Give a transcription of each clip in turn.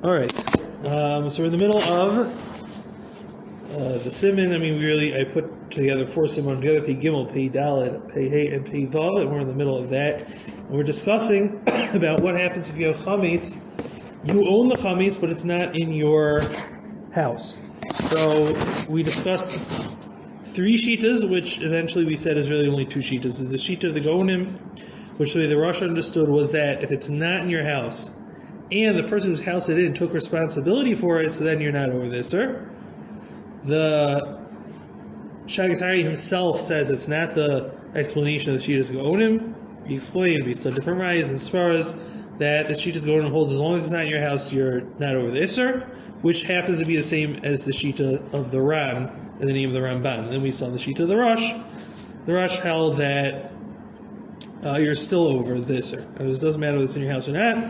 All right. So we're in the middle of the siman. I put together 4 siman together: Pei Gimel, Pei Dalet, Pei Hey, and Pei Vav, and we're in the middle of that. And we're discussing about what happens if you have chametz. You own the chametz, but it's not in your house. So we discussed 3 shitas, which eventually we said is really only 2 shitas. There's the shita of the Gonim, which the Rosh understood was that if it's not in your house, and the person whose house it in took responsibility for it, so then you're not over this, sir. The Shagat himself says it's not the explanation of the Shitas Gonim. He explained based on different rayas as far as that the Shitas Gonim holds as long as it's not in your house, you're not over this, sir, which happens to be the same as the Shita of the Ran in the name of the Ramban. And then we saw the Shita of the Rosh. The Rosh held that you're still over this, sir. It doesn't matter whether it's in your house or not.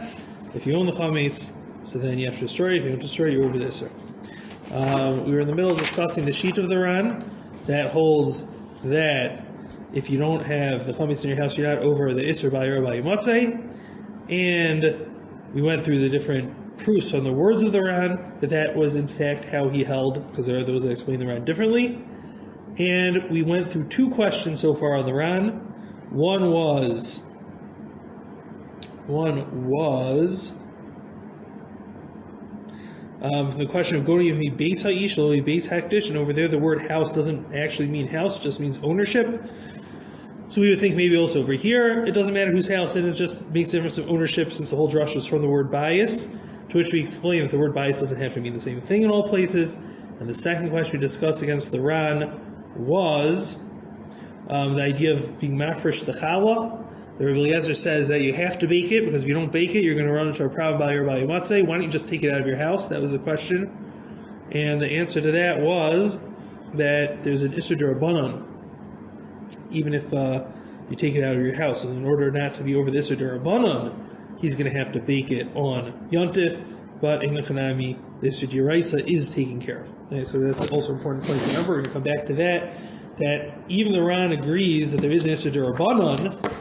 If you own the chametz, so then you have to destroy it. If you don't destroy it, you're over this, sir. We were in the middle of discussing the sheet of the Ran that holds that if you don't have the chametz in your house, you're not over the Isser Bayir Bayimatzeh. And we went through the different proofs from the words of the Ran that was in fact how he held, because there are those that explain the Ran differently. And we went through 2 questions so far on the Ran. One was the question of going to me base ha'ish, lo base hakdish, and over there the word house doesn't actually mean house, it just means ownership. So we would think maybe also over here it doesn't matter whose house it is, just makes a difference of ownership since the whole drush is from the word bias, to which we explain that the word bias doesn't have to mean the same thing in all places. And the second question we discussed against the Ran was the idea of being mafresh the challah. The Rebbe Eliezer says that you have to bake it, because if you don't bake it, you're going to run into a problem by your matzeh. Why don't you just take it out of your house? That was the question. And the answer to that was that there's an Isser D'Rabbanan, even if you take it out of your house. And in order not to be over the Isser D'Rabbanan, he's going to have to bake it on Yontif, but in Nechanami, the Isser D'Oraisa is taken care of. Okay, so that's also an important point to remember. We're going to come back to that even the Ran agrees that there is an Isser D'Rabbanan,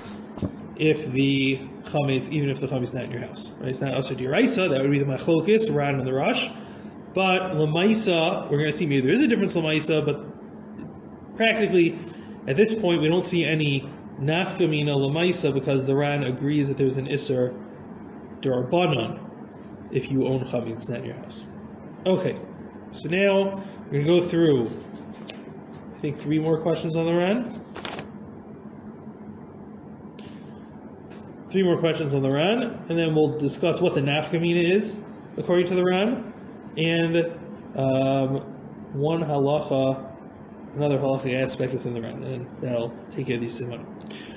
if the chametz, even if the chametz is not in your house, right? It's not Asur D'Oraisa. That would be the machlokis, the Ran and the Rosh. But Lamaisa, we're going to see maybe there is a difference Lamaisa, but practically at this point we don't see any nafkamina Lamaisa, because the Ran agrees that there's an Isser D'Rabbanan if you own chametz not in your house. Okay, so now we're going to go through, I think, 3 more questions on the Ran. 3 more questions on the Ran, and then we'll discuss what the nafkamina is according to the Ran, and another halacha aspect within the Ran, and then that'll take care of these simanim.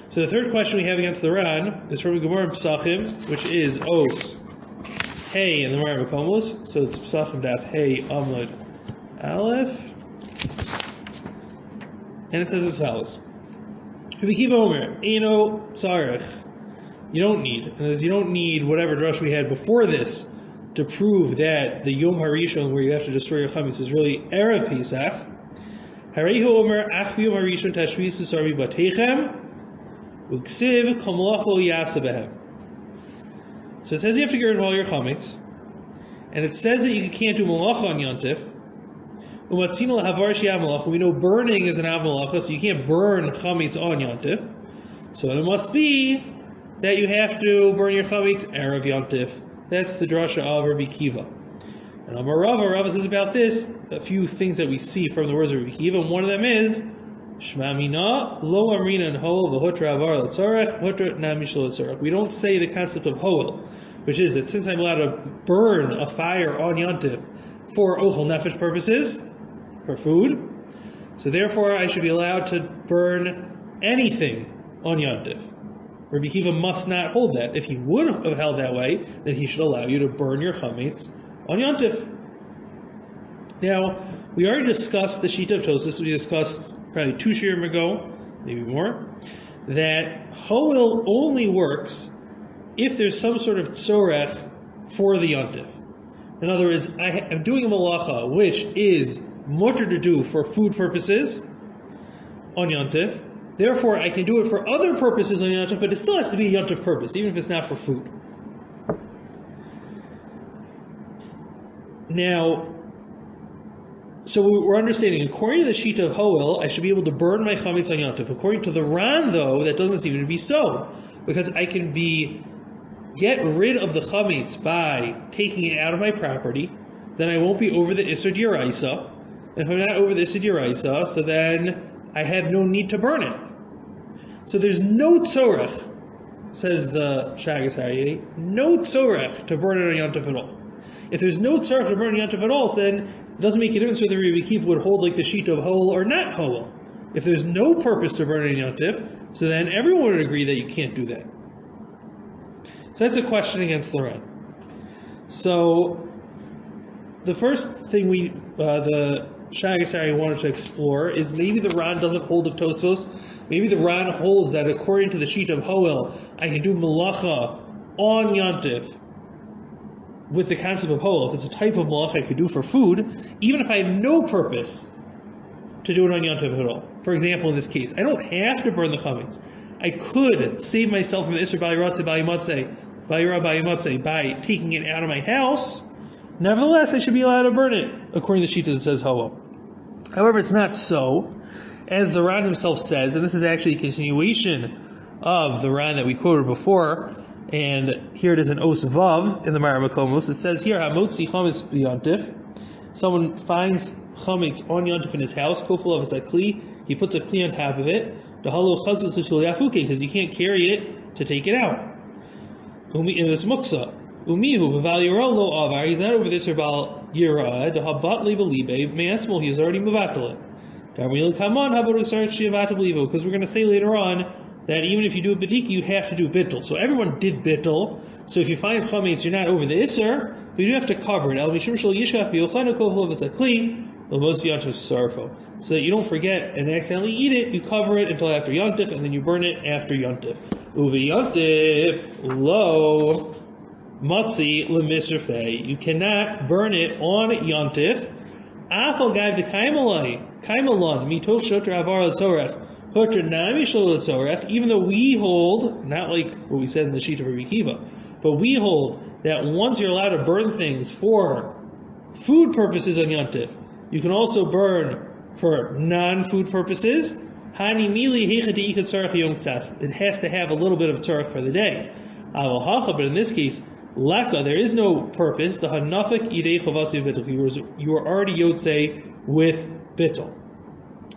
So the third question we have against the Ran is from Gemara Pesachim, which is Os Hey in the Gemara Makomos. So it's Pesachim Daf Hey Amud Aleph, and it says as follows: V'kiva Omer Eino Tzarech. You don't need, and as you don't need whatever drush we had before this to prove that the Yom Harishon, where you have to destroy your chametz, is really Erev Pesach. Harehu Omer Ach Yom Harishon Tashvisu Sarvi Batechem Uksiv Komlacho Yasabehem. So it says you have to get rid of all your chametz, and it says that you can't do malacha on Yontif. Umatzino Havar Shia Malacha. We know burning is an av malacha, so you can't burn chametz on Yontif. So it must be that you have to burn your chametz Erev Yontif. That's the drasha of Rabbi Kiva. And Amar Rava says about this a few things that we see from the words of Rabbi Kiva, and one of them is Shma Mina Lo Amrina and Hoel V'Hotra Avar L'Tzarech Hotra Namishlo L'Tzarech. We don't say the concept of Hoel, which is that since I'm allowed to burn a fire on Yontif for Ochel Nefesh purposes, for food, so therefore I should be allowed to burn anything on Yontif. Rabbi Kiva must not hold that. If he would have held that way, then he should allow you to burn your chametz on Yontif. Now, we already discussed the Shita of Tosas. We discussed probably 2 shiurim ago, maybe more, that Hoel only works if there's some sort of tzorech for the Yontif. In other words, I'm doing a malacha which is mutter to do for food purposes on Yontif. Therefore, I can do it for other purposes on Yontif, but it still has to be a Yontif purpose, even if it's not for food. Now, so we're understanding, according to the sheet of Hoel, I should be able to burn my chametz on Yom Tov. According to the Ran, though, that doesn't seem to be so, because I can get rid of the chametz by taking it out of my property. Then I won't be over the Isser D'Oraisa. And if I'm not over the Isser D'Oraisa, so then I have no need to burn it. So there's no tzorech, says the Shagas Aryeh, no tzorech to burn it on Yom Tov at all. If there's no tzorech to burn on Yom Tov at all, then it doesn't make a difference whether Rabbi Akiva would hold like the sheet of Hoel or not Hoel. If there's no purpose to burn it on Yom Tov, so then everyone would agree that you can't do that. So that's a question against the Ran. So the first thing the Shagas Aryeh wanted to explore is maybe the Ran doesn't hold of Tosfos. Maybe the Ran holds that according to the sheet of Hoel, I can do malacha on Yom Tov with the concept of Hoel. If it's a type of malacha I could do for food, even if I have no purpose to do it on Yom Tov at all. For example, in this case, I don't have to burn the chametz. I could save myself from the Isser Bali Ratzeh Bali Motzeh by taking it out of my house. Nevertheless, I should be allowed to burn it, according to the sheet that says Hoel. However, it's not so. As the Ran himself says, and this is actually a continuation of the Ran that we quoted before, and here it is in Os Vav in the Mara Makomos. It says here, Hamotzi chametz b'Yontif. Someone finds chametz on Yontif in his house, kofel of his kli. He puts a kli on top of it. Dehalo chazal tutul yafuke, because you can't carry it to take it out. It's muksa. Umihu b'val yirah lo avar. He's not over this or bal yirah. Dehabat lebelibe me'asmol. He's already mevatel it. Because we're going to say later on that even if you do a bedika, you have to do bittul. So everyone did bittul. So if you find chametz, you're not over the isser, but you do have to cover it. So that you don't forget and accidentally eat it, you cover it until after Yontif, and then you burn it after Yontif. Uvi Yontif lo matzi lemisrfei. You cannot burn it on Yontif. Afal gaiv de kaimalon mitoch shotra avar l'tzorech hotra nami shel l'tzorech. Even though we hold, not like what we said in the sheet of Rabbi Akiva, but we hold that once you're allowed to burn things for food purposes on Yom Tov, you can also burn for non-food purposes. Hani mili heichadi ikad tzorech yom ksas. It has to have a little bit of tzorech for the day. Aval hacha, but in this case, laka, there is no purpose. The hanafik idei chavasi bittul. You are already yotzei with bittul.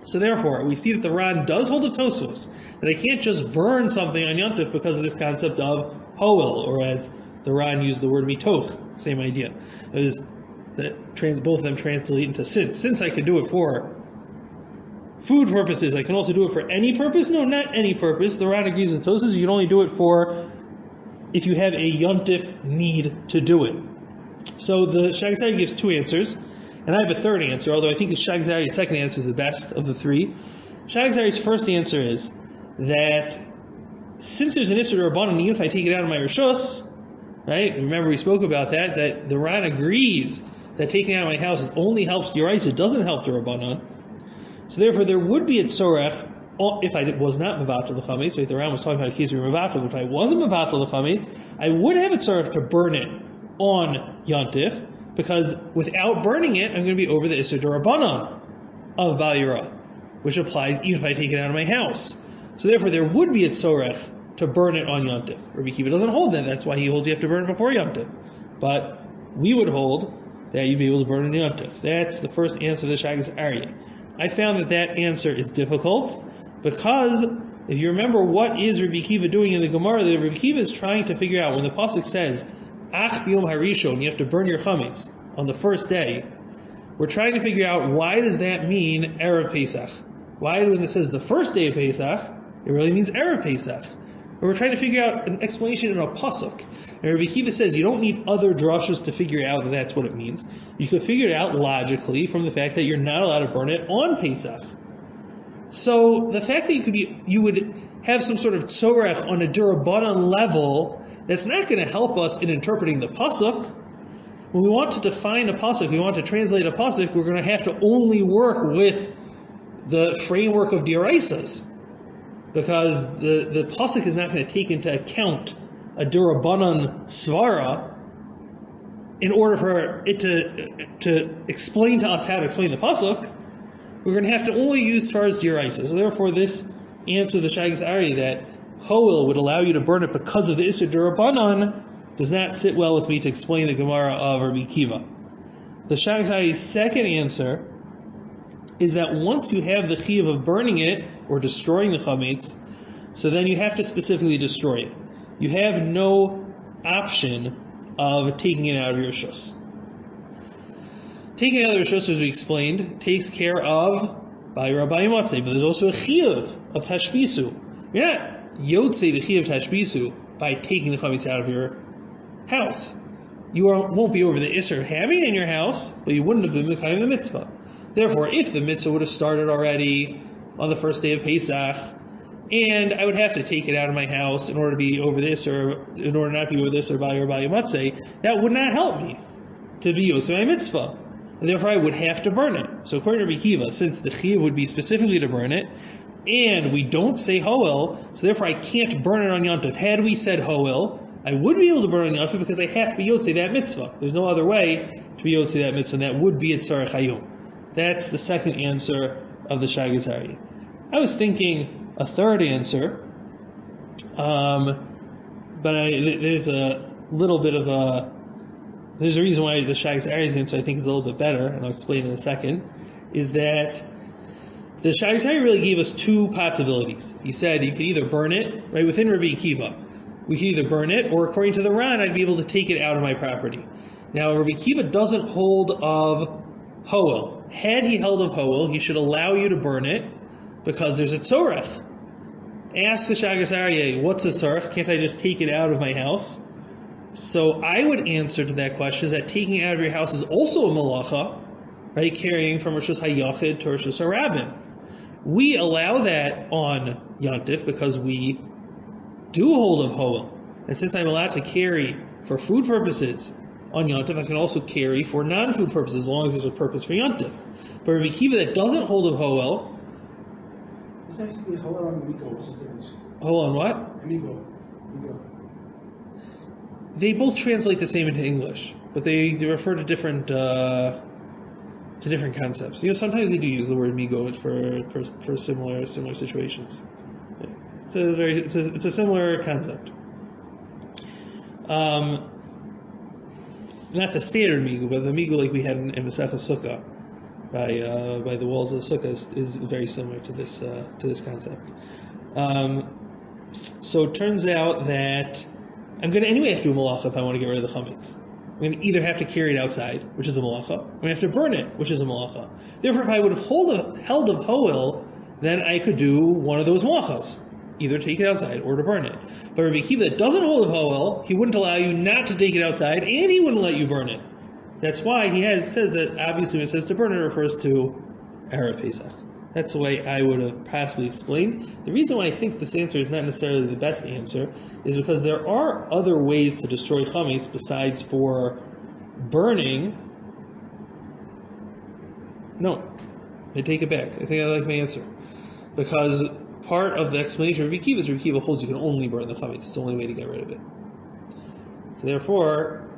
So therefore, we see that the Ran does hold of Tosfos, that I can't just burn something on Yom Tov because of this concept of Hoel, or as the Ran used the word mitoch, same idea. It was both of them translate into since I can do it for food purposes, I can also do it for any purpose? No, not any purpose. The Ran agrees with Tosfos. You can only do it for if you have a yontif need to do it. So the Shagas Aryeh gives two answers, and I have a third answer, although I think the Shagas Aryeh's second answer is the best of the three. Shagas Aryeh's first answer is that since there's an Isser Rabbanan, even if I take it out of my Rishus, right? Remember we spoke about that the Ran agrees that taking it out of my house only helps the Yoraisa, it doesn't help the Rabbanan. So therefore there would be a tzorech if I was not mevatel the chametz. Right? The Ran was talking about a case where mevatel. If I wasn't mevatel the chametz, I would have a tzorech to burn it on Yontif, because without burning it, I'm going to be over the Isser D'Rabbanan of Bal Yirah, which applies even if I take it out of my house. So therefore there would be a tzorech to burn it on Yontif. Rabbi Akiva doesn't hold that. That's why he holds you have to burn it before Yontif. But we would hold that you'd be able to burn it on Yontif. That's the first answer to the Shagas Aryeh. I found that answer is difficult, because if you remember what is Rabbi Akiva doing in the Gemara, that Rabbi Akiva is trying to figure out when the pasuk says Ach b'yom harishon, you have to burn your chametz on the first day. We're trying to figure out, why does that mean Erev Pesach? Why, when it says the first day of Pesach, it really means Erev Pesach? And we're trying to figure out an explanation in a pasuk. And Rabbi Akiva says you don't need other drashos to figure out that that's what it means. You could figure it out logically from the fact that you're not allowed to burn it on Pesach. So the fact that you would have some sort of tzorech on a D'Rabbanan level, that's not going to help us in interpreting the pasuk. When we want to define a pasuk, we want to translate a pasuk, we're going to have to only work with the framework of D'Oraisas, because the pasuk is not going to take into account a D'Rabbanan svara in order for it to explain to us how to explain the pasuk, we're going to have to only use Svar's Diraisa. So therefore, this answer, the Shagas Aryeh, that Hoel would allow you to burn it because of the Isser Durabanan, does not sit well with me to explain the Gemara of Rabbi Kiva. The Shagas Aryeh's second answer is that once you have the chiyuv of burning it or destroying the chametz, so then you have to specifically destroy it. You have no option of taking it out of your shus. Taking it out of your shus, as we explained, takes care of Bayra Bayimatzeh, but there's also a chiyuv of tashbisu. You're not yotzei the chiyuv tashbisu by taking the chametz out of your house. You won't be over the isser of having it in your house, but you wouldn't have been mekayim the mitzvah. Therefore, if the mitzvah would have started already on the first day of Pesach, and I would have to take it out of my house in order to be over this, or in order not to be over this, or Bayra Bayimatzeh, that would not help me to be yotzei my mitzvah. And therefore I would have to burn it. So according to Rabbi Kiva, since the chiyuv would be specifically to burn it, and we don't say hoel, so therefore I can't burn it on Yontif. Had we said hoel, I would be able to burn it on Yontif because I have to be yotzei that mitzvah. There's no other way to be yotzei that mitzvah, and that would be at Tzarech Hayom. That's the second answer of the Shagas Aryeh. I was thinking a third answer, but there's a little bit of a... There's a reason why the Shagas Aryeh's answer I think is a little bit better, and I'll explain in a second, is that the Shagas Aryeh really gave us two possibilities. He said you could either burn it, right, within Rabbi Kiva. We could either burn it, or according to the Ran, I'd be able to take it out of my property. Now, Rabbi Kiva doesn't hold of Hoel. Had he held of Hoel, he should allow you to burn it, because there's a tzorech. Ask the Shagas Aryeh, what's a tzorech? Can't I just take it out of my house? So I would answer to that question is that taking it out of your house is also a malacha, right? Carrying from Rosh HaYachid to Rosh HaRabim. We allow that on Yontif because we do hold of Hoel. And since I'm allowed to carry for food purposes on Yontif, I can also carry for non-food purposes as long as there's a purpose for Yontif. But Rabbi Kiva that doesn't hold of Hoel. It's actually Hoel on Amigo. What's the difference? Hoel on what? Amigo. They both translate the same into English, but they refer to different concepts. You know, sometimes they do use the word migo for similar situations. It's a similar concept. Not the standard migo, but the migo like we had in Masechah Sukkah by the walls of Sukkah is very similar to this concept. So it turns out that I'm going to anyway have to do a malacha if I want to get rid of the chametz. I'm going to either have to carry it outside, which is a malacha, or I'm going to have to burn it, which is a malacha. Therefore, if I would have held of hoel, then I could do one of those malachas, either take it outside or to burn it. But Rabbi Kiva that doesn't hold of hoel, he wouldn't allow you not to take it outside, and he wouldn't let you burn it. That's why he says that obviously when it says to burn it, it refers to Erev Pesach. That's the way I would have possibly explained. The reason why I think this answer is not necessarily the best answer is because there are other ways to destroy chametz besides for burning. No, I take it back. I think I like my answer. Because part of the explanation of Rabbi Kiva holds you can only burn the chametz. It's the only way to get rid of it. So therefore,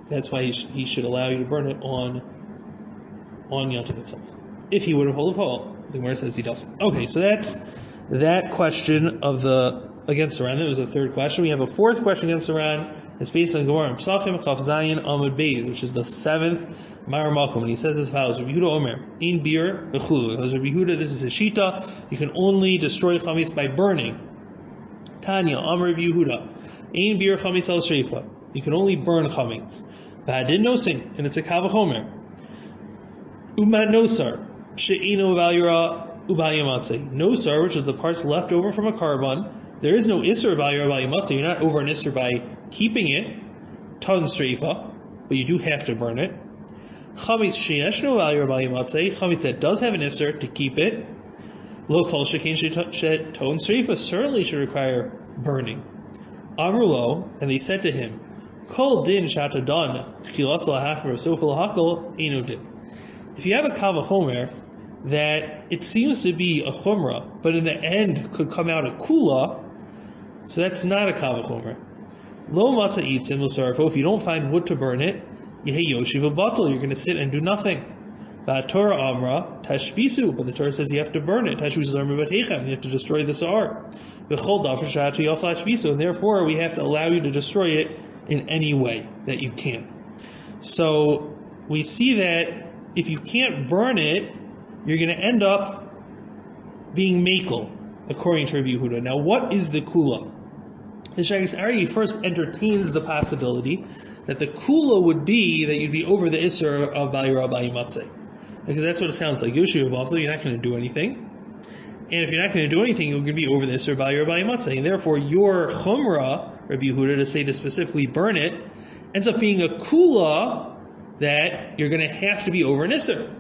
that's why he should allow you to burn it on Yontif itself. If he would have held of Hoel, the Gemara says he doesn't. Okay, so that's that question of against the Ran. That was the third question. We have a fourth question against the Ran. It's based on Gemara Psachim Chaf Zayin Amud Beis, which is the seventh Mar Malkum, and he says as follows: Rabbi Yehuda Omer, in beer v'chulu. Because Rabbi Yehuda, this is a shita. You can only destroy chametz by burning. Tanya Amar Rabbi Yehuda, in beer chametz al shreifa. You can only burn chametz. V'adin nosing, and it's a kavachomer. Uman nosar, she'ino v'alyura u'bayimatzeh. Nosar, which is the parts left over from a carbon. There is no isser v'alyura u'bayimatzeh. You're not over an isser by keeping it. Ton streifa, but you do have to burn it. Chametz she'eshno v'alyura u'bayimatzeh. Chametz that does have an isser to keep it. Lo kol she'kein she'ton streifa certainly should require burning. Amrulo, and they said to him, Kol din shata don tchilas lahachmer sofel hakol inu din. If you have a kavachomer that it seems to be a chumrah, but in the end could come out a kula, So that's not a kavachomer. Lo matzah itzim l'sarfo. If you don't find wood to burn it, yehi yoshiv batal. You're going to sit and do nothing. Torah amra tashbisu, but the Torah says you have to burn it. Tashbisu zarma batechem. You have to destroy the sa'ar. V'chol dafar shatu yafal tashbisu, and therefore we have to allow you to destroy it in any way that you can. So we see that if you can't burn it, you're going to end up being makel, according to Rabbi Yehuda. Now, what is the kula? The Shagas Aryeh first entertains the possibility that the kula would be that you'd be over the isser of Bali Rabbi Matzeh. Because that's what it sounds like. Yoshiv Bafla, you're not going to do anything. And if you're not going to do anything, you're going to be over the isser of Bali Rabbi Matzeh. And therefore, your chumrah, Rabbi Yehuda, to say to specifically burn it, ends up being a kula that you're going to have to be over an isser.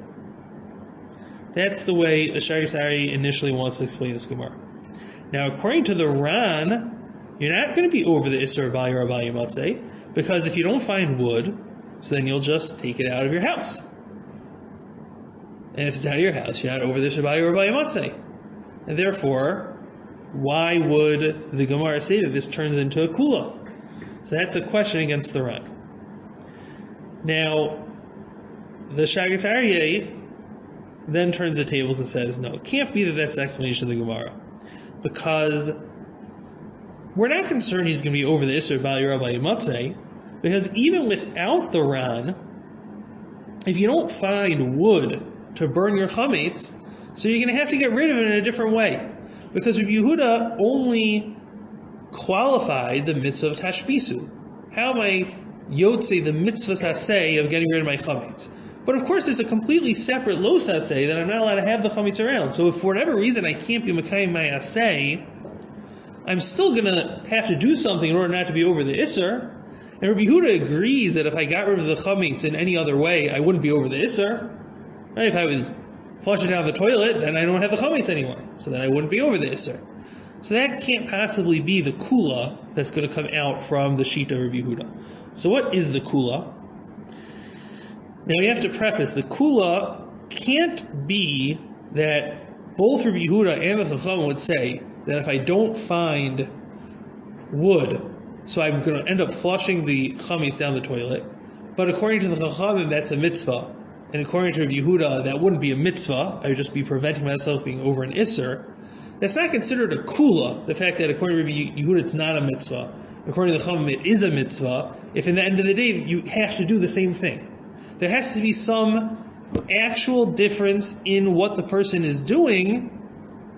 That's the way the Shagas Aryeh initially wants to explain this Gemara. Now, according to the Ran, you're not going to be over the isser of Bali Rabbi Matzeh, because if you don't find wood, so then you'll just take it out of your house. And if it's out of your house, you're not over the isser of Bali Rabbi Matzeh. And therefore, why would the Gemara say that this turns into a kula? So that's a question against the Ran. Now, the Shagas Aryeh then turns the tables and says, no, it can't be that that's the explanation of the Gemara. Because we're not concerned he's going to be over the Isser of Bali Rabbi Matzeh, because even without the Ran, if you don't find wood to burn your chametz, so you're going to have to get rid of it in a different way. Because Rabbi Yehuda only qualified the mitzvah of tashbisu. How am I yotze the mitzvah saseh of getting rid of my chametz? But of course, there's a completely separate lo saseh that I'm not allowed to have the chametz around. So if for whatever reason I can't be mekayim my aseh, I'm still going to have to do something in order not to be over the isser. And Rabbi Yehuda agrees that if I got rid of the chametz in any other way, I wouldn't be over the isser. Right? If I would flush it down the toilet, then I don't have the chametz anymore. So then I wouldn't be over the isser. So that can't possibly be the kula that's going to come out from the shita of Rabbi Yehuda. So what is the kula? Now we have to preface, the kula can't be that both Rabbi Yehuda and the Chacham would say that if I don't find wood, so I'm going to end up flushing the chametz down the toilet. But according to the Chacham, that's a mitzvah. And according to Rabbi Yehuda, that wouldn't be a mitzvah. I would just be preventing myself being over an isser. That's not considered a kula, the fact that according to Rabbi Yehuda, it's not a mitzvah. According to the Chacham, it is a mitzvah. If in the end of the day, you have to do the same thing. There has to be some actual difference in what the person is doing,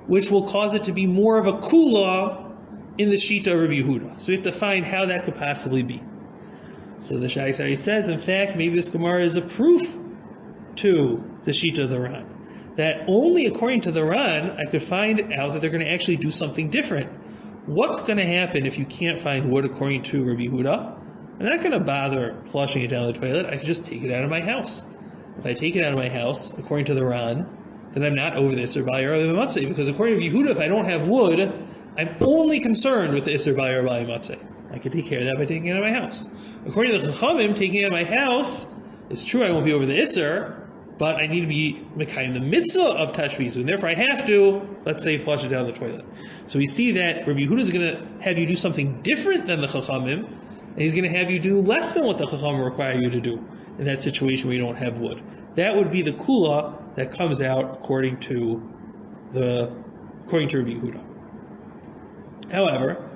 which will cause it to be more of a kula in the shita of Rabbi Yehuda. So we have to find how that could possibly be. So the Shagas Aryeh says, in fact, maybe this Gemara is a proof to the shita of the Ran. That only according to the Ran, I could find out that they're going to actually do something different. What's going to happen if you can't find wood according to Rabbi Yehuda? I'm not going to bother flushing it down the toilet. I can just take it out of my house. If I take it out of my house, according to the Ran, then I'm not over the Isser Bali Rabbi Matzeh, because according to Yehuda, if I don't have wood, I'm only concerned with the Isser Bali Rabbi Matzeh. I can take care of that by taking it out of my house. According to the Chachamim, taking it out of my house, it's true I won't be over the Isser, but I need to be mekayim the mitzvah of tashbisu, and therefore I have to, let's say, flush it down the toilet. So we see that Rabbi Yehuda is going to have you do something different than the Chachamim, and he's going to have you do less than what the Chachamim require you to do in that situation where you don't have wood. That would be the kula that comes out according to Rabbi Yehuda. However,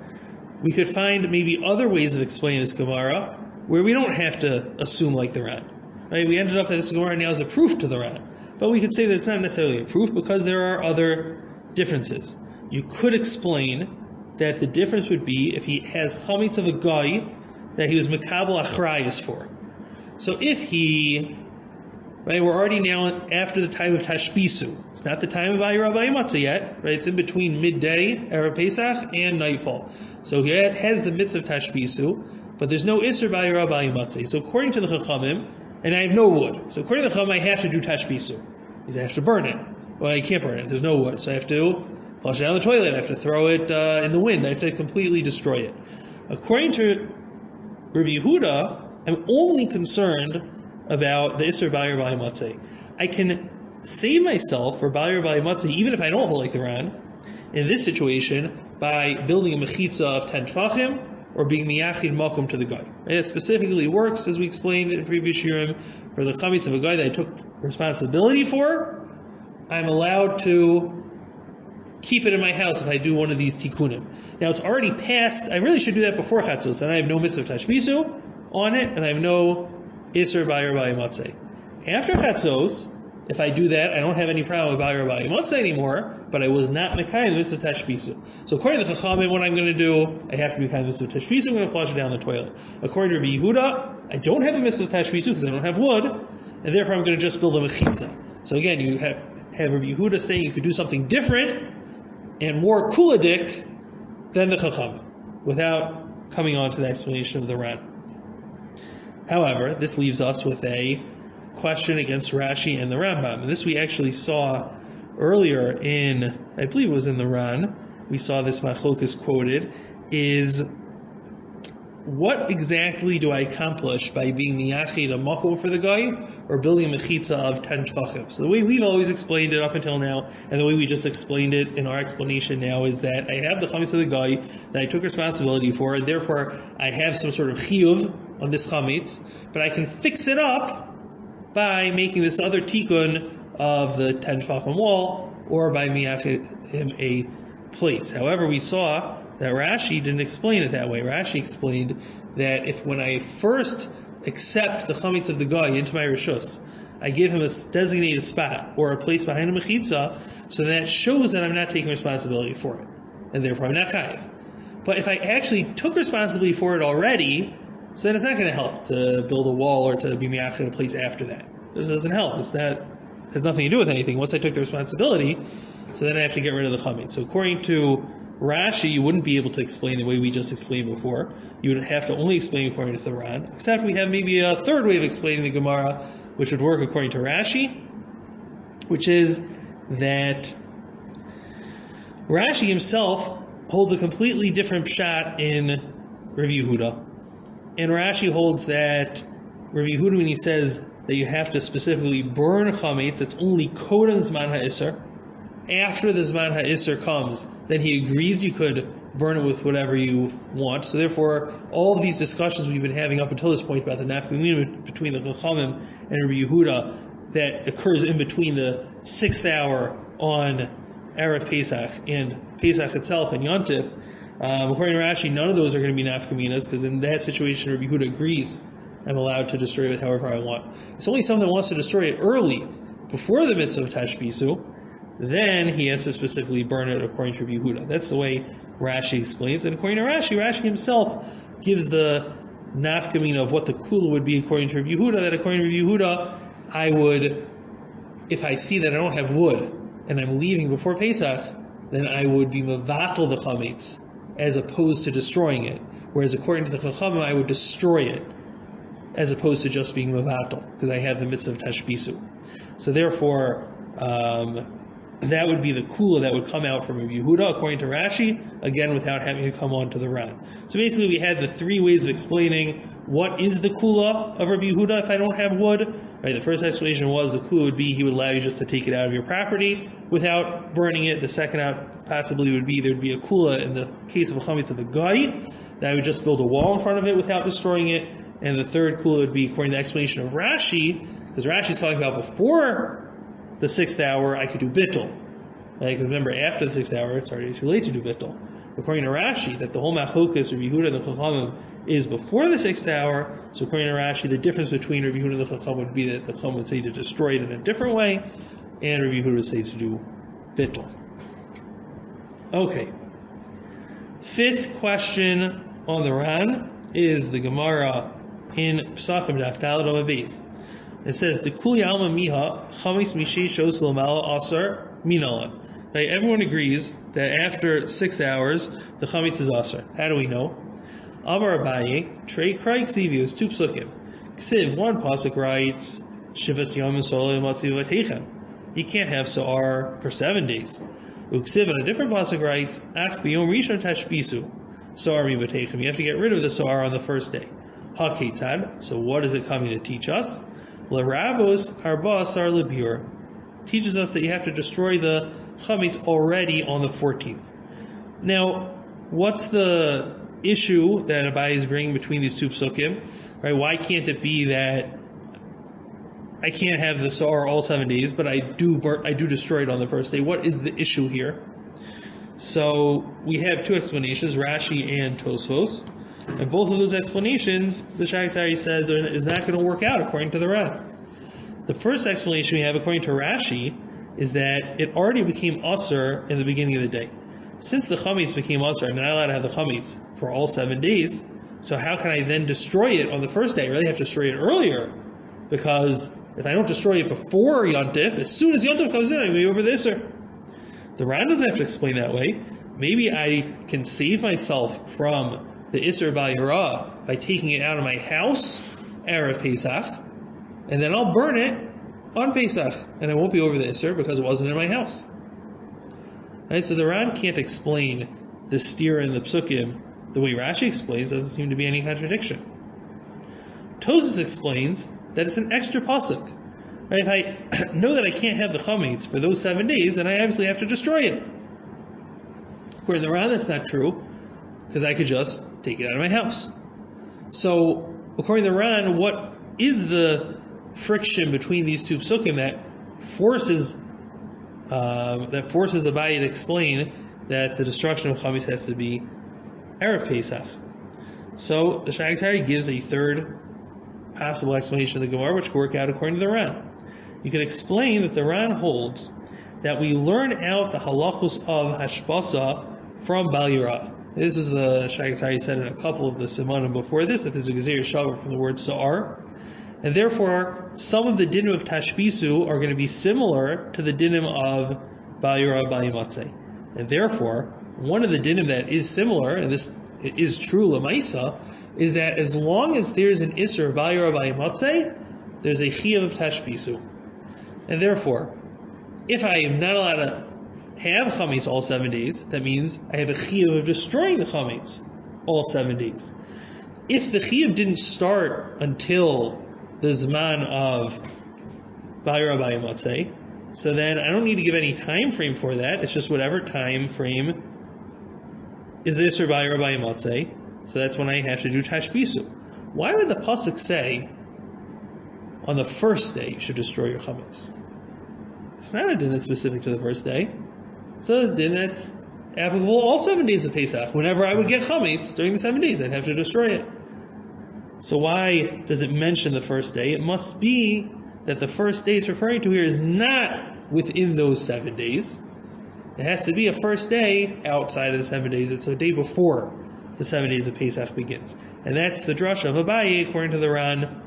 we could find maybe other ways of explaining this Gemara where we don't have to assume like the Ran. Right? We ended up that this Gemara now is a proof to the Ran. But we could say that it's not necessarily a proof because there are other differences. You could explain that the difference would be if he has chametz of a guy that he was makabel achrayus for. So if he, right, we're already now after the time of tashbisu. It's not the time of Bali Rabbi Matzeh yet, right? It's in between midday, Erev Pesach, and nightfall. So he has the mitzvah of tashbisu, but there's no Isser Bali Rabbi Matzeh. So according to the Chachamim, and I have no wood. So according to the Chacham, I have to do tashbisu. Because I have to burn it. Well, I can't burn it. There's no wood. So I have to flush it down the toilet. I have to throw it in the wind. I have to completely destroy it. According to Rabbi Yehuda, I'm only concerned about the Isser Bali Rabbi Matzeh. I can save myself for Bali Rabbi Matzeh even if I don't hold like the Ran. In this situation, by building a mechitza of 10 tfachim or being miyachid makom to the guy. It specifically works, as we explained in previous shiurim, for the chametz of a guy that I took responsibility for. I'm allowed to keep it in my house if I do one of these tikkunim. Now it's already passed. I really should do that before chatzos, and I have no mitzvah tashmisu on it, and I have no iser bayir bayimatzeh. After chatzos, if I do that, I don't have any problem with bayir bayimatzeh anymore, but I was not mekayim the mitzvah tashmisu. So according to the Chachamim, what I'm going to do, I have to be mekayim the mitzvah tashmisu. I'm going to flush it down the toilet. According to Rabbi Yehuda, I don't have a mitzvah tashmisu because I don't have wood, and therefore I'm going to just build a mechitza. So again, you have Rabbi Yehuda saying you could do something different and more kuladik than the Chachamim, without coming on to the explanation of the Ran. However, this leaves us with a question against Rashi and the Rambam. And this we actually saw earlier in, I believe it was in the Ran, we saw this machlokas quoted, is what exactly do I accomplish by being miyachid a makom for the guy, or building a mechitza of 10 tvachim? So the way we've always explained it up until now, and the way we just explained it in our explanation now, is that I have the chametz of the guy that I took responsibility for, and therefore I have some sort of chiyuv on this chametz, but I can fix it up by making this other tikkun of the 10 tvachim wall, or by miyachid him a place. However, we saw that Rashi didn't explain it that way. Rashi explained that if when I first accept the chametz of the guy into my rishus, I give him a designated spot or a place behind a mechitza, so that shows that I'm not taking responsibility for it, and therefore I'm not chayiv. But if I actually took responsibility for it already, so then it's not going to help to build a wall or to be miyachid in a place after that. This doesn't help. It has nothing to do with anything. Once I took the responsibility, so then I have to get rid of the chametz. So according to Rashi, you wouldn't be able to explain the way we just explained before. You would have to only explain according to the Ran, except we have maybe a third way of explaining the Gemara, which would work according to Rashi, which is that Rashi himself holds a completely different pshat in Rav Yehuda. And Rashi holds that Rav Yehuda, when he says that you have to specifically burn chametz, it's only kodem zman ha'isser. After the Zman HaIsser comes, then he agrees you could burn it with whatever you want. So therefore, all of these discussions we've been having up until this point about the nafkamina between the Chachamim and Rabbi Yehuda that occurs in between the 6th hour on Erev Pesach and Pesach itself and Yontif, according to Rashi, none of those are going to be nafkaminas, because in that situation, Rabbi Yehuda agrees I'm allowed to destroy it however I want. It's only someone that wants to destroy it early, before the mitzvah of Tashbisu, then he has to specifically burn it according to Rabbi Yehuda. That's the way Rashi explains. And according to Rashi himself gives the nafkamina of what the kula would be according to Rabbi Yehuda, that according to Rabbi Yehuda, I would, if I see that I don't have wood, and I'm leaving before Pesach, then I would be mevatel the chametz, as opposed to destroying it. Whereas according to the Chachamim, I would destroy it, as opposed to just being mevatel, because I have the mitzvah of tashbisu. So therefore, that would be the kula that would come out from Rabbi Yehuda, according to Rashi, again without having to come on to the Ran. So basically we had the three ways of explaining what is the kula of Rabbi Yehuda if I don't have wood. Right, the first explanation was the kula would be he would allow you just to take it out of your property without burning it. The second out possibly would be there would be a kula in the case of a chametz of a guy, that I would just build a wall in front of it without destroying it. And the third kula would be, according to the explanation of Rashi, because Rashi is talking about before the 6th hour, I could do bittul. I can remember after the 6th hour, it's already too late to do bittul. According to Rashi, that the whole machlokas, Rabbi Yehuda and the Chachamim, is before the 6th hour. So according to Rashi, the difference between Rabbi Yehuda and the Chachamim would be that the Chachamim would say to destroy it in a different way, and Rabbi Yehuda would say to do bittul. Okay. 5th question on the Ran is the Gemara in Pesachim Daf Daled Amud Beis. It says, "The kuli alma miha chametz mishe shos l'mala asar minala." Right? Everyone agrees that after 6 hours, the chametz is asar. How do we know? Amar Abaye, Trei Kraik Zivius, 2 psukim. Ksiv, 1 pasuk writes, Shivas yom sola matzi v'atechem. You can't have sa'ar for 7 days. Uksiv, on a different pasuk writes, Ach b'yom rishon tashbisu, sa'ar mi v'atechem. You have to get rid of the sa'ar on the first day. Ha ketzad, so what is it coming to teach us? L'rabos arba sar lebur, teaches us that you have to destroy the chametz already on the 14th. Now, what's the issue that Abai is bringing between these two psukim? Right? Why can't it be that I can't have the sar all 7 days, but I do destroy it on the first day? What is the issue here? So we have two explanations, Rashi and Tosfos, and both of those explanations, the Shagasari says, is not going to work out according to the Ran. The first explanation we have according to Rashi is that it already became Asr in the beginning of the day. Since the chametz became Asr, I'm not allowed to have the chametz for all 7 days, so how can I then destroy it on the first day? I really have to destroy it earlier, because if I don't destroy it before Yontif, as soon as Yontif comes in, I'm going to be over the Isser. The Ran doesn't have to explain that way. Maybe I can save myself from the Isser Bal Yirah by taking it out of my house, Erev Pesach, and then I'll burn it on Pesach, and I won't be over the Isser because it wasn't in my house. Right, so the Ran can't explain the steer in the Psukim the way Rashi explains. Doesn't seem to be any contradiction. Tosfos explains that it's an extra pasuk. Right, if I know that I can't have the chametz for those 7 days, then I obviously have to destroy it. According to the Ran, that's not true, because I could just take it out of my house. So, according to the Ran, what is the friction between these two psukim that forces Abaye to explain that the destruction of chametz has to be Erev Pesach? So the Shagasari gives a third possible explanation of the Gemara, which could work out according to the Ran. You can explain that the Ran holds that we learn out the halachos of hashbasa from Bal Yirah. This is the Shagasari said in a couple of the simanim before this, that there's a gezer shavar from the word sa'ar, and therefore some of the dinim of tashbisu are going to be similar to the dinim of Bal Yirah Bal Yimatzeh. And therefore, one of the dinim that is similar, and this is true lemaisa, is that as long as there's an Isser of Bal Yirah Bal Yimatzeh, there's a chiyuv of tashbisu. And therefore, if I am not allowed to have chametz all 7 days, that means I have a chiyuv of destroying the chametz all 7 days. If the chiyuv didn't start until the zman of Bal Yirah Bal Yimatzeh, so then I don't need to give any time frame for that. It's just whatever time frame is the Isser Bal Yirah Bal Yimatzeh. So that's when I have to do tashbisu. Why would the pasuk say on the first day you should destroy your chametz? It's not a din that's specific to the first day. It's a din that's applicable all 7 days of Pesach. Whenever I would get chametz during the 7 days, I'd have to destroy it. So why does it mention the first day? It must be that the first day it's referring to here is not within those 7 days. It has to be a first day outside of the 7 days. It's a day before the 7 days of Pesach begins. And that's the drasha of Abaye, according to the Ran,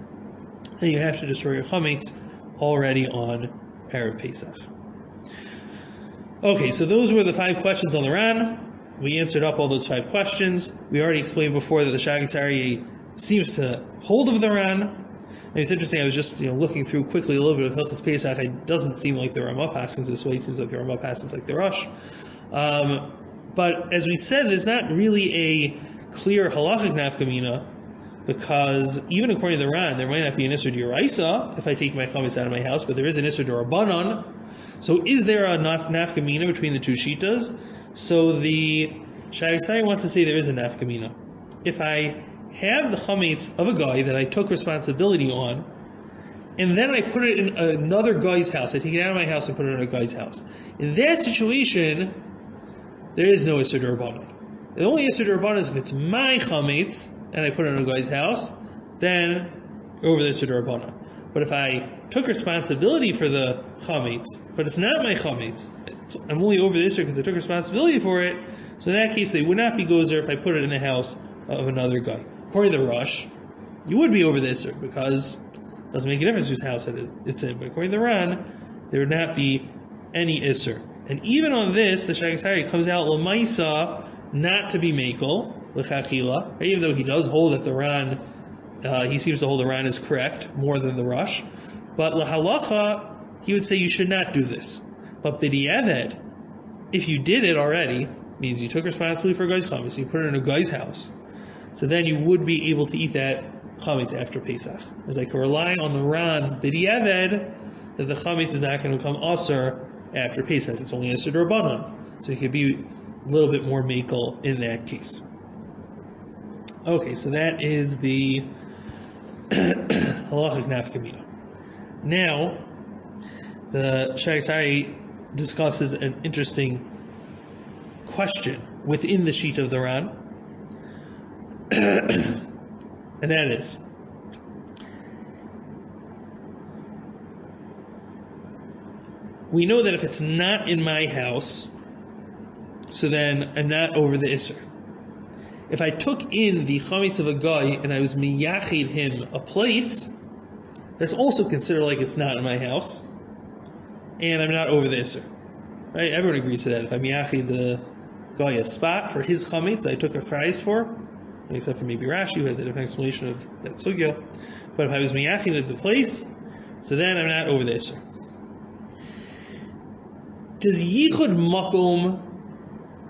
that you have to destroy your chametz already on Erev Pesach. Okay, so those were the 5 questions on the Ran. We answered up all those 5 questions. We already explained before that the Shagasari seems to hold of the Ran. And it's interesting, I was just looking through quickly a little bit of Hilchos Pesach. It doesn't seem like the Ramah passes this way. It seems like the Ramah passes like the Rosh. But as we said, there's not really a clear halachic nafkamina, because even according to the Ran, there might not be an Isser D'Oraisa if I take my chametz out of my house, but there is an Isser D'Orabanan. So is there a nafkamina between the two shitas? So the Shagasari wants to say there is a nafkamina. If I have the chametz of a guy that I took responsibility on, and then I put it in another guy's house, I take it out of my house and put it in a guy's house. In that situation, there is no Isser D'Orabanan. The only Isser D'Orabanan is if it's my chametz and I put it in a guy's house, then over the Isser D'Orabanan. But if I took responsibility for the chametz, but it's not my chametz, I'm only over the Isser because I took responsibility for it, so in that case they would not be gozer if I put it in the house of another guy. According to the Rosh, you would be over the Isser because it doesn't make a difference whose house it's in. But according to the Ran, there would not be any Isser. And even on this, the Shagasari comes out Lamaisa not to be Makel, L'chachila, even though he does hold that the Ran, he seems to hold the Ran is correct more than the Rosh. But L'halacha, he would say you should not do this. But B'diavad, if you did it already, means you took responsibility for a guy's chametz, so you put it in a guy's house, so then you would be able to eat that chametz after Pesach. As I can rely on the Ran B'diavad that the chametz is not going to become aser after Pesach. It's only Isser D'Orabanan. So it could be little bit more makel in that case. Okay, so that is the halachic nafkamina. Now, the Shagatari discusses an interesting question within the sheet of the Ran, and that is, we know that if it's not in my house, so then I'm not over the Isser. If I took in the chametz of a guy and I was miyachid him a place, that's also considered like it's not in my house, and I'm not over the Isser. Right? Everyone agrees to that. If I miyachid the guy a spot for his chametz, I took a chayes for, except for maybe Rashi, who has a different explanation of that sugya. But if I was miyachid at the place, so then I'm not over the Isser. Does yichud makom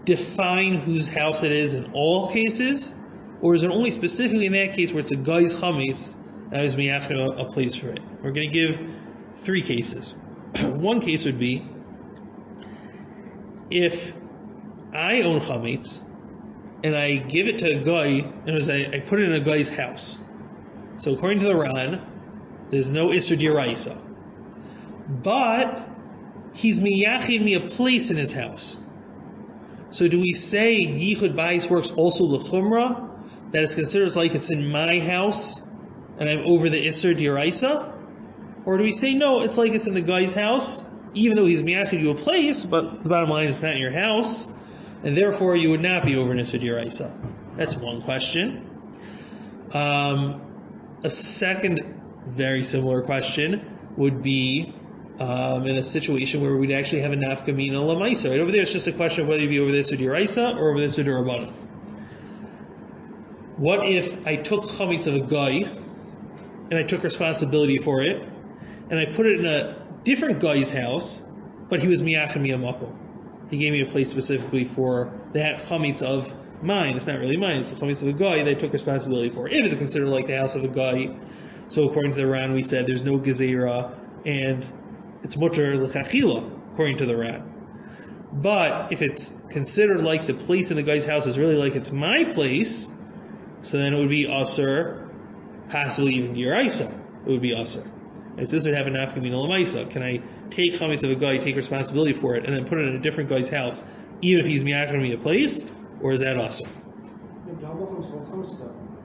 define whose house it is in all cases, or is it only specifically in that case where it's a guy's chametz and I was miyachid a place for it? We're going to give 3 cases. One case would be if I own chametz and I give it to a guy, and I put it in a guy's house. So according to the Ran, there's no Isser D'Oraisa, but he's miyachid me a place in his house. So do we say yichud bayis works also l'chumra, that is considered like it's in my house and I'm over the Isser D'Oraisa? Or do we say no, it's like it's in the guy's house, even though he's miyachid you a place, but the bottom line is it's not in your house, and therefore you would not be over an Isser D'Oraisa? That's one question. A second very similar question would be in a situation where we'd actually have a nafkamina lamaisa. Right over there, it's just a question of whether you'd be over this D'Oraisa or over this D'Orabbanan. What if I took chametz of a guy and I took responsibility for it and I put it in a different guy's house, but he was miyachid mi a makom? He gave me a place specifically for that chametz of mine. It's not really mine, it's the chametz of a guy that I took responsibility for. If it's considered like the house of a guy, so according to the Ran, we said there's no gezerah and it's mutter l'chachila, according to the Ran. But if it's considered like the place in the guy's house is really like it's my place, so then it would be asur, possibly even d'oraisa. It would be asur. As this would have a nafkamina l'maisa. Can I take chametz of a guy, take responsibility for it, and then put it in a different guy's house, even if he's miyachid me a place, or is that asur?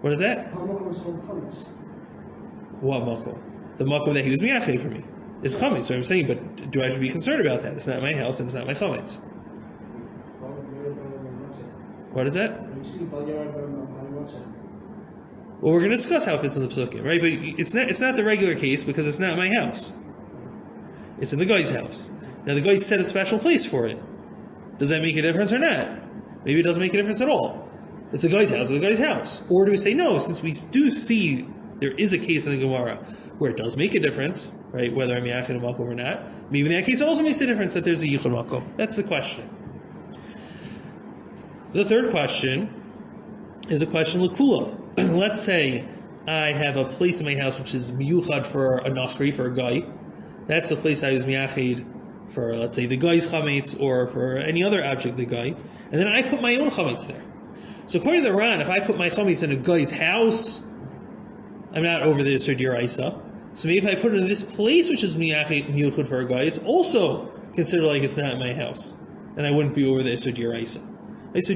What is that? What makom? The makom that he was miyachid for me is chametz. So I'm saying, but do I should be concerned about that? It's not my house and it's not my chametz. What is that? Well, we're going to discuss how it fits in the psukim, right? But it's not the regular case because it's not my house. It's in the guy's house. Now the guy set a special place for it. Does that make a difference or not? Maybe it doesn't make a difference at all. It's a guy's house. It's a guy's house. Or do we say no? Since we do see there is a case in the Gemara where it does make a difference, right? Whether I'm yachid a makom or not. Maybe in that case it also makes a difference that there's a yichud makom. That's the question. The third question is a question l'kula. Let's say I have a place in my house which is miyuchad for a nachri, for a guy. That's the place I was miyachid for, let's say, the guy's chametz or for any other object of the guy. And then I put my own chametz there. So according to the Ran, if I put my chametz in a guy's house, I'm not over the Isser D'Oraisa. So maybe if I put it in this place which is miyuchad for a guy, it's also considered like it's not in my house. And I wouldn't be over the Isser D'Oraisa. Right, so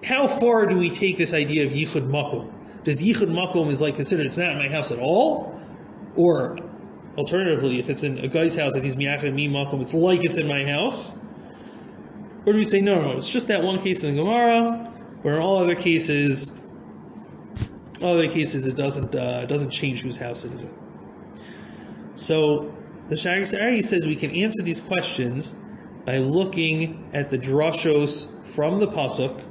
how far do we take this idea of yichud makom? Does yichud makom is like considered it's not in my house at all? Or alternatively, if it's in a guy's house that he's miyachid mi makom, it's like it's in my house? Or do we say no, it's just that one case in the Gemara, where in all other cases it doesn't change whose house it is in. So the Shagat says we can answer these questions by looking at the drashos from the pasuk.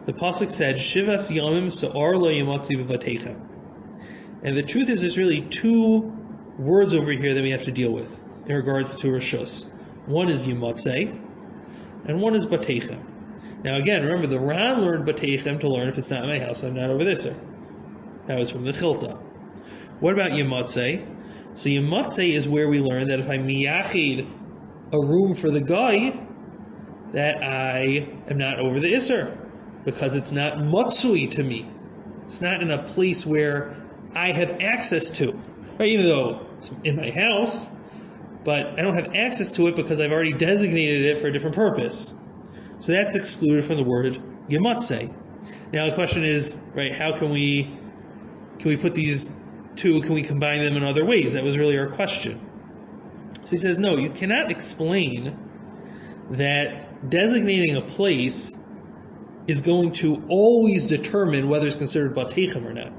The pasuk said, "Shivas yamim se'ar lo yamatzi b'vateichem," and the truth is, there's really 2 words over here that we have to deal with in regards to rishus. One is yamatzei, and one is bateichem. Now again, remember the Ran learned bateichem to learn if it's not in my house, I'm not over this. That was from the Chilta. What about yamatzei? So yamatzei is where we learn that if I miyachid a room for the guy, that I am not over the Isser, because it's not matsui to me. It's not in a place where I have access to, right? Even though it's in my house, but I don't have access to it because I've already designated it for a different purpose. So that's excluded from the word Yamatsei. Now the question is, right, how can we put these two, can we combine them in other ways? That was really our question. So he says, no, you cannot explain that designating a place is going to always determine whether it's considered Batechem or not.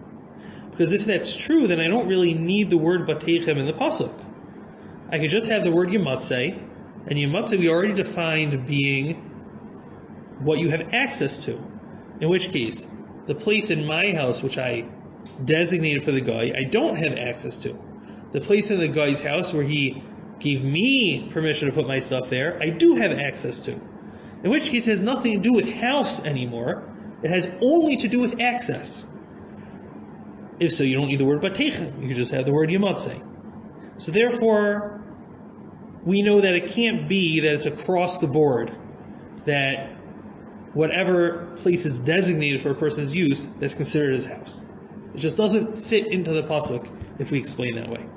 Because if that's true, then I don't really need the word Batechem in the pasuk. I could just have the word Yamatsei, and Yamatsei we already defined being what you have access to. In which case, the place in my house which I designated for the guy, I don't have access to. The place in the guy's house where he gave me permission to put my stuff there, I do have access to. In which case it has nothing to do with house anymore. It has only to do with access. If so, you don't need the word Batechem. You can just have the word Yamatsei. So therefore, we know that it can't be that it's across the board, that whatever place is designated for a person's use, that's considered his house. It just doesn't fit into the pasuk if we explain that way.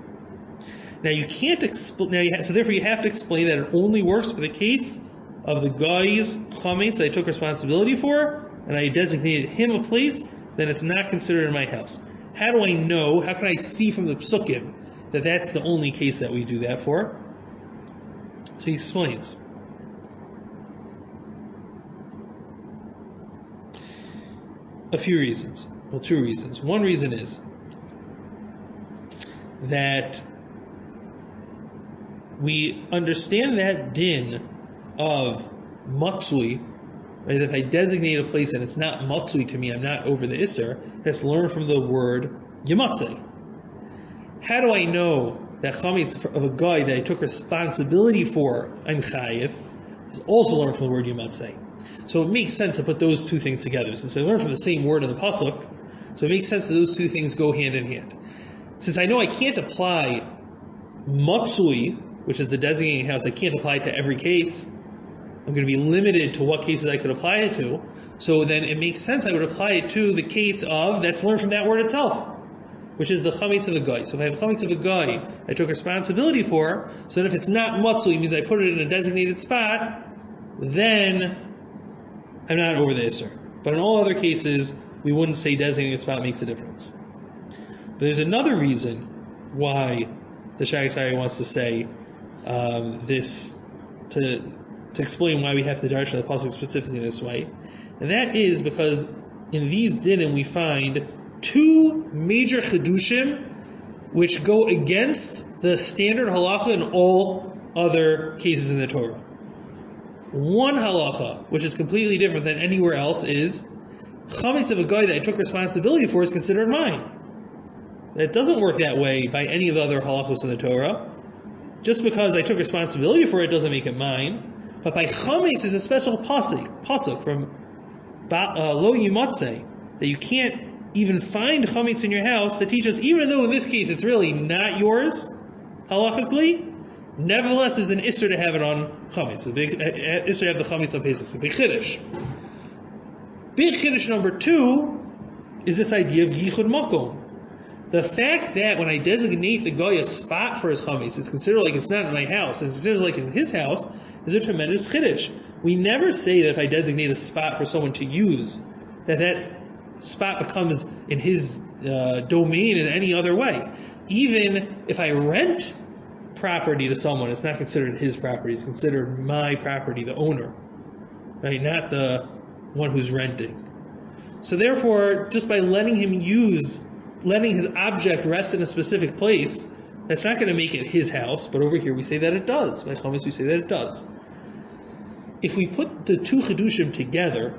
Now you can't explain. So therefore, you have to explain that it only works for the case of the guy's chametz that I took responsibility for, and I designated him a place. Then it's not considered in my house. How do I know? How can I see from the psukim that that's the only case that we do that for? So he explains. A few reasons. Well, two reasons. One reason is that we understand that din of matsui, right? If I designate a place and it's not matsui to me, I'm not over the Isser, that's learned from the word Yamatsei. How do I know that chametz of a guy that I took responsibility for, I'm chayiv, is also learned from the word Yamatsei? So it makes sense to put those two things together. Since I learned from the same word in the pasuk, so it makes sense that those two things go hand in hand. Since I know I can't apply matsui, which is the designating house, I can't apply it to every case. I'm going to be limited to what cases I could apply it to. So then it makes sense I would apply it to the case of, that's learned from that word itself, which is the chametz of a guy. So if I have chametz of a guy I took responsibility for, so then if it's not matsui, it means I put it in a designated spot, then I'm not over the Isser. But in all other cases, we wouldn't say designating a spot makes a difference. But there's another reason why the Shaggart wants to say this, to explain why we have to darshan the pasuk specifically in this way. And that is because in these dinim we find two major chidushim which go against the standard halacha in all other cases in the Torah. One halacha, which is completely different than anywhere else, is chametz of a guy that I took responsibility for is considered mine. That doesn't work that way by any of the other halachos in the Torah. Just because I took responsibility for it doesn't make it mine. But by chametz, there's a special pasuk from Lo Yimatzei that you can't even find chametz in your house that teaches, even though in this case it's really not yours, halachically, nevertheless there's an isser to have it on chametz. A big isser to have the chametz on Pesach. It's a big chiddush. Big chiddush number 2 is this idea of yichud makom. The fact that when I designate the guy a spot for his chametz, it's considered like it's not in my house, it's considered like in his house, is a tremendous chiddush. We never say that if I designate a spot for someone to use, that spot becomes in his domain in any other way. Even if I rent property to someone, it's not considered his property, it's considered my property, the owner, right? Not the one who's renting. So therefore, just by letting his object rest in a specific place, that's not going to make it his house, but over here we say that it does. By chametz we say that it does. If we put the two chidushim together,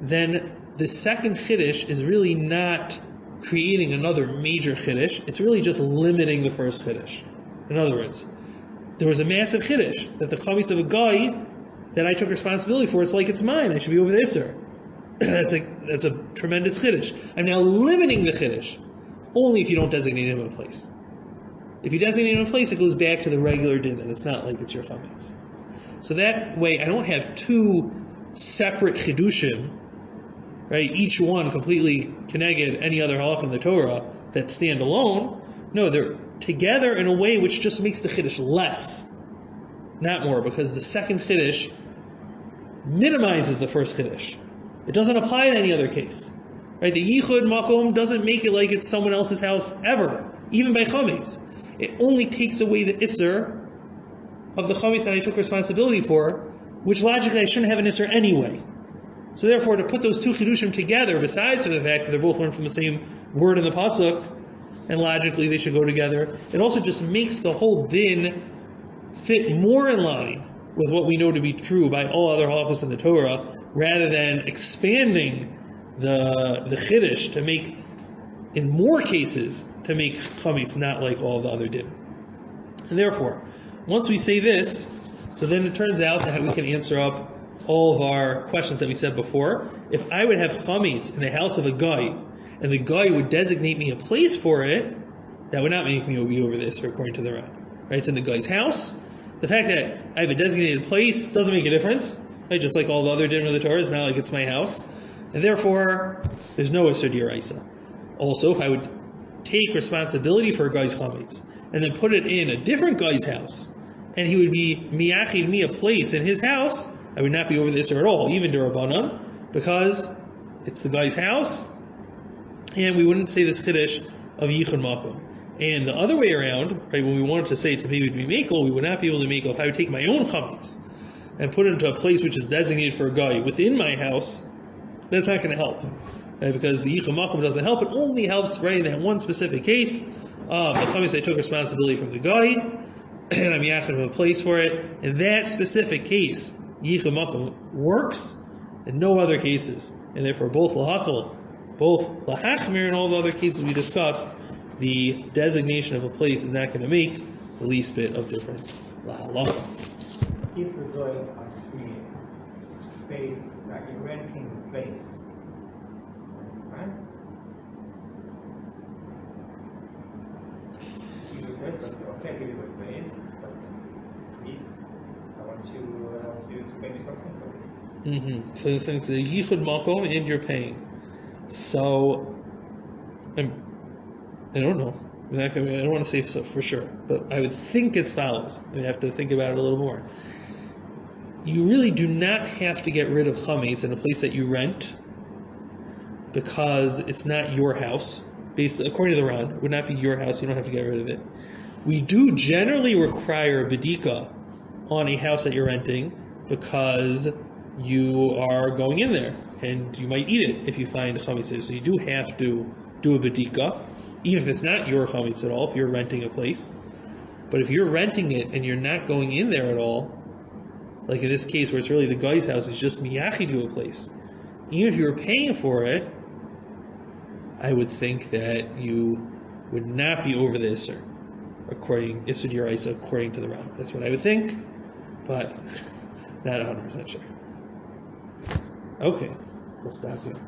then the second chiddush is really not creating another major chiddush, it's really just limiting the first chiddush. In other words, there was a massive chiddush that the chametz of a guy that I took responsibility for, it's like it's mine, I should be over the Isser. That's a tremendous chiddush. I'm now limiting the chiddush only if you don't designate him a place. If you designate him a place, it goes back to the regular din, and it's not like it's your chametz. So that way I don't have two separate chidushim, right? Each one completely keneged any other halach in the Torah that stand alone. No, they're together in a way which just makes the chiddush less, not more, because the second chiddush minimizes the first chiddush. It doesn't apply in any other case, right? The yichud makom doesn't make it like it's someone else's house ever, even by chametz. It only takes away the isser of the chametz that I took responsibility for, which logically I shouldn't have an isser anyway. So therefore, to put those two chidushim together, besides for the fact that they're both learned from the same word in the pasuk, and logically they should go together, it also just makes the whole din fit more in line with what we know to be true by all other halachos in the Torah, rather than expanding the chiddush to make, in more cases, to make chametz not like all the other din. And therefore, once we say this, so then it turns out that we can answer up all of our questions that we said before. If I would have chametz in the house of a guy, and the guy would designate me a place for it, that would not make me be over this, or according to the Ran. Right? It's in the guy's house. The fact that I have a designated place doesn't make a difference. Right? Just like all the other din of the Torah, it's not like it's my house. And therefore, there's no Isser D'Oraisa. Also, if I would take responsibility for a guy's chametz, and then put it in a different guy's house, and he would be miyachid me a place in his house, I would not be over the Isser at all, even D'Rabbanan, because it's the guy's house, and we wouldn't say this chiddush of yichud makom. And the other way around, right, when we wanted to say to maybe to be makel, we would not be able to makel if I would take my own chametz and put it into a place which is designated for a guy within my house. That's not going to help, right? Because the yichud makom doesn't help. It only helps right in that one specific case of the chametz I took responsibility from the guy, and I'm yachid him a place for it. In that specific case, yichud makom works, and no other cases. And therefore, both lahakol, both lahachmir, and all the other cases we discussed, the designation of a place is not going to make the least bit of difference. Lahalacha. If we're going on screen, pay, like you're renting the place, that's fine. You request, but okay, give you a place, but please, I want you to pay me something for this. So this is the yichud makom, and you're paying. So, I don't know. I don't want to say so for sure, but I would think as follows. I have to think about it a little more. You really do not have to get rid of chametz in a place that you rent, because it's not your house. According to the Ran, it would not be your house. You don't have to get rid of it. We do generally require a bedika on a house that you're renting, because you are going in there and you might eat it if you find chametz there. So you do have to do a bedika, even if it's not your chametz at all, if you're renting a place. But if you're renting it and you're not going in there at all, like in this case where it's really the guy's house, it's just miyachid you a place, even if you were paying for it, I would think that you would not be over the Isser, according Isser D'Oraisa, according to the Ran. That's what I would think, but not 100% sure. Okay, we'll stop here.